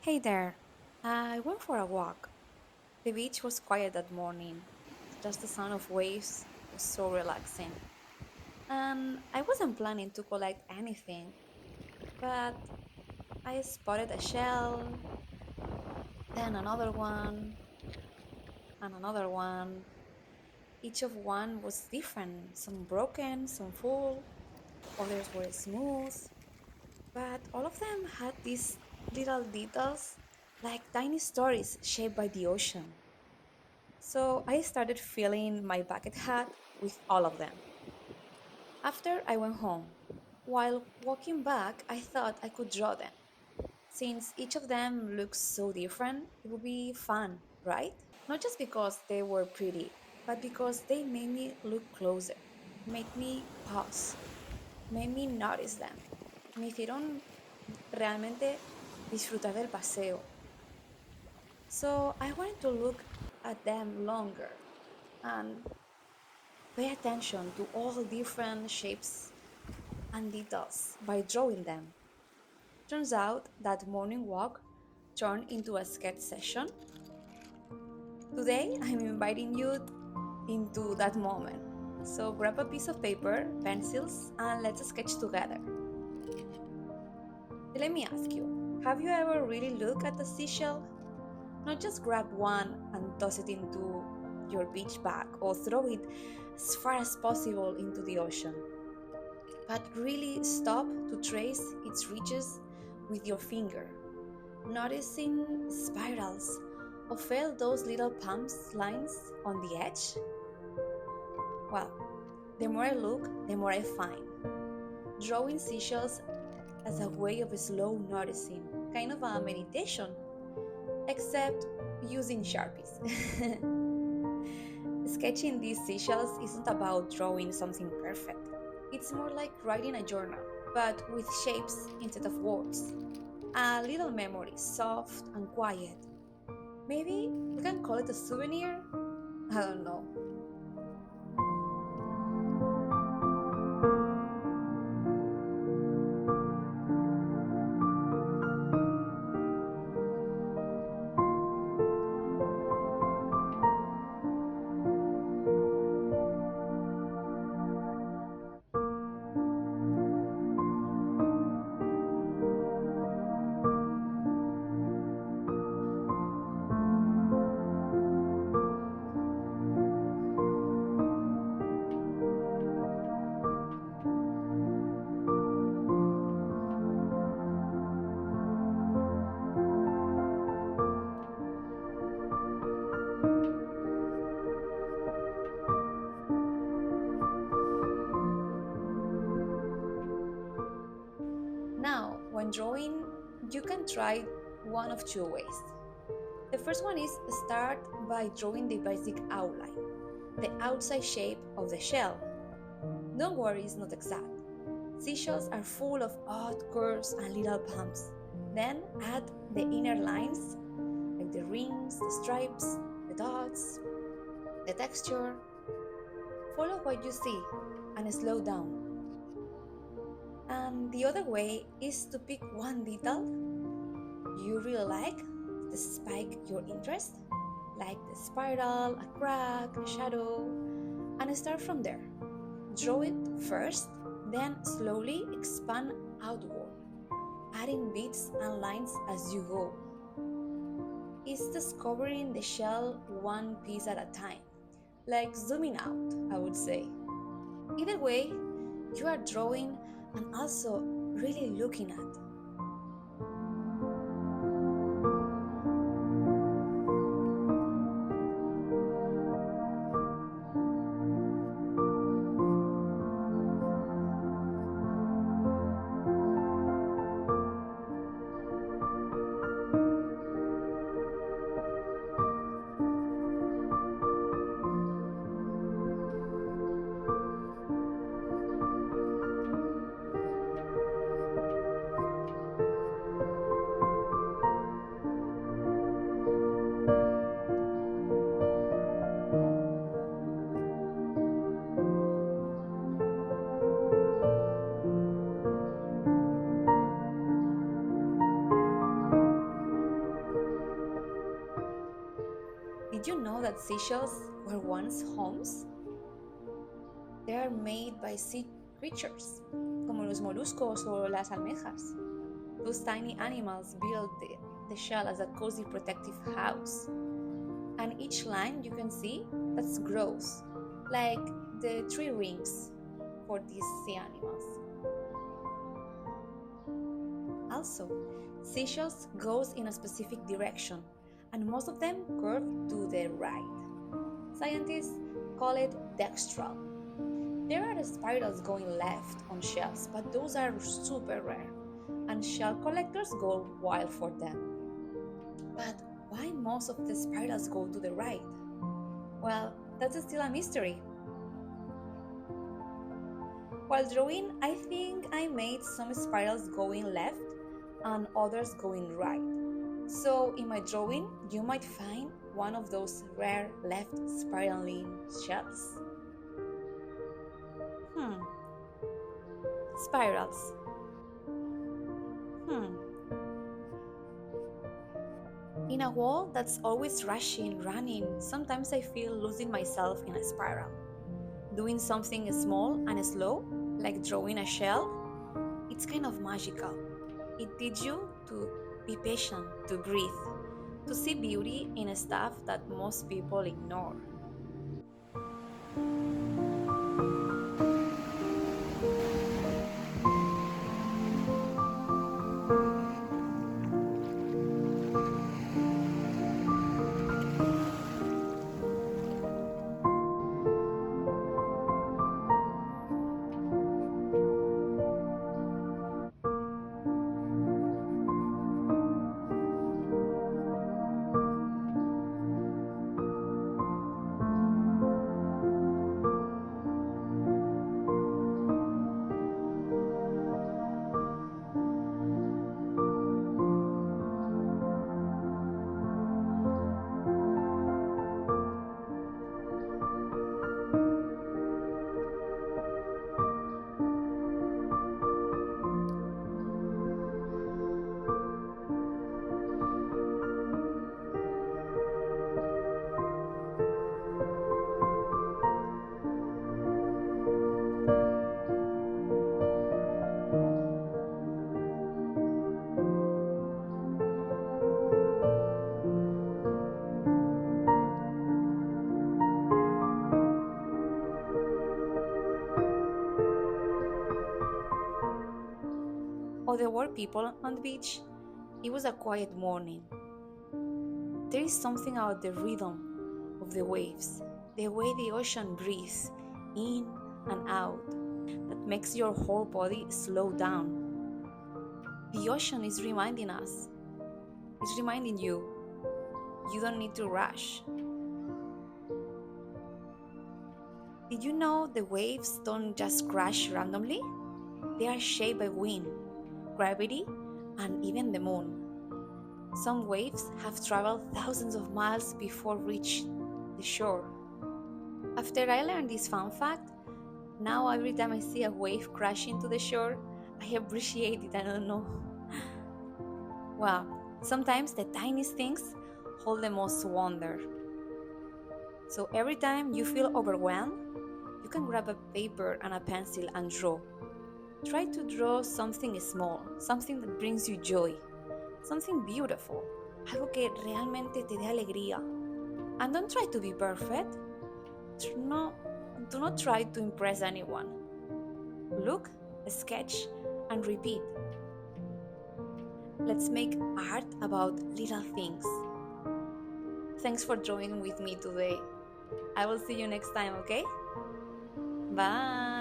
Hey there. I went for a walk. The beach was quiet that morning. Just the sound of waves was so relaxing. And I wasn't planning to collect anything, but I spotted a shell, then another one, and another one. Each of one was different. Some broken, some full, others were smooth, but all of them had these little details like tiny stories shaped by the ocean. So I started filling my bucket hat with all of them. After I went home, while walking back, I thought I could draw them. Since each of them looks so different, it would be fun, right? Not just because they were pretty, but because they made me look closer, made me pause, made me notice them. Me hicieron realmente disfrutar del paseo. So I wanted to look at them longer and pay attention to all different shapes and details by drawing them. Turns out that morning walk turned into a sketch session. Today, I'm inviting you into that moment. So grab a piece of paper, pencils, and let's sketch together. Let me ask you, have you ever really looked at a seashell? Not just grab one and toss it into your beach bag or throw it as far as possible into the ocean, but really stop to trace its ridges with your finger, noticing spirals or feel those little palms lines on the edge? Well, the more I look, the more I find. Drawing seashells as a way of slow noticing, kind of a meditation, except using Sharpies. Sketching these seashells isn't about drawing something perfect. It's more like writing a journal, but with shapes instead of words. A little memory, soft and quiet. Maybe we can call it a souvenir? I don't know. Now, when drawing, you can try one of two ways. The first one is start by drawing the basic outline, the outside shape of the shell. Don't worry, it's not exact. Seashells are full of odd curves and little bumps. Then add the inner lines, like the rings, the stripes, the dots, the texture. Follow what you see and slow down. And the other way is to pick one detail you really like that spike your interest, like the spiral, a crack, a shadow, and start from there. Draw it first, then slowly expand outward, adding beats and lines as you go. It's discovering the shell one piece at a time, like zooming out, I would say. Either way, you are drawing and also really looking at. Did you know that seashells were once homes? They are made by sea creatures, como los moluscos o las almejas. Those tiny animals build the shell as a cozy protective house. And each line you can see, that's growth, like the tree rings for these sea animals. Also, seashells goes in a specific direction, and most of them curve to the right. Scientists call it dextral. There are spirals going left on shells, but those are super rare, and shell collectors go wild for them. But why most of the spirals go to the right? Well, that's still a mystery. While drawing, I think I made some spirals going left and others going right. So in my drawing, you might find one of those rare left spiraling shells. Hmm, spirals. Hmm. In a wall that's always rushing, running, sometimes I feel losing myself in a spiral. Doing something small and slow, like drawing a shell, it's kind of magical. It teaches you to be patient, to breathe, to see beauty in stuff that most people ignore. Oh, there were people on the beach. It was a quiet morning. There is something about the rhythm of the waves, the way the ocean breathes in and out, that makes your whole body slow down. The ocean is reminding us, it's reminding you, you don't need to rush. Did you know the waves don't just crash randomly? They are shaped by wind, gravity, and even the moon. Some waves have traveled thousands of miles before reaching the shore. After I learned this fun fact, now every time I see a wave crashing to the shore, I appreciate it. I don't know. Wow, sometimes the tiniest things hold the most wonder. So every time you feel overwhelmed, you can grab a paper and a pencil and draw. Try to draw something small, something that brings you joy, something beautiful, algo que realmente te dé alegría. And don't try to be perfect. No, do not try to impress anyone. Look, sketch, and repeat. Let's make art about little things. Thanks for drawing with me today. I will see you next time, okay? Bye!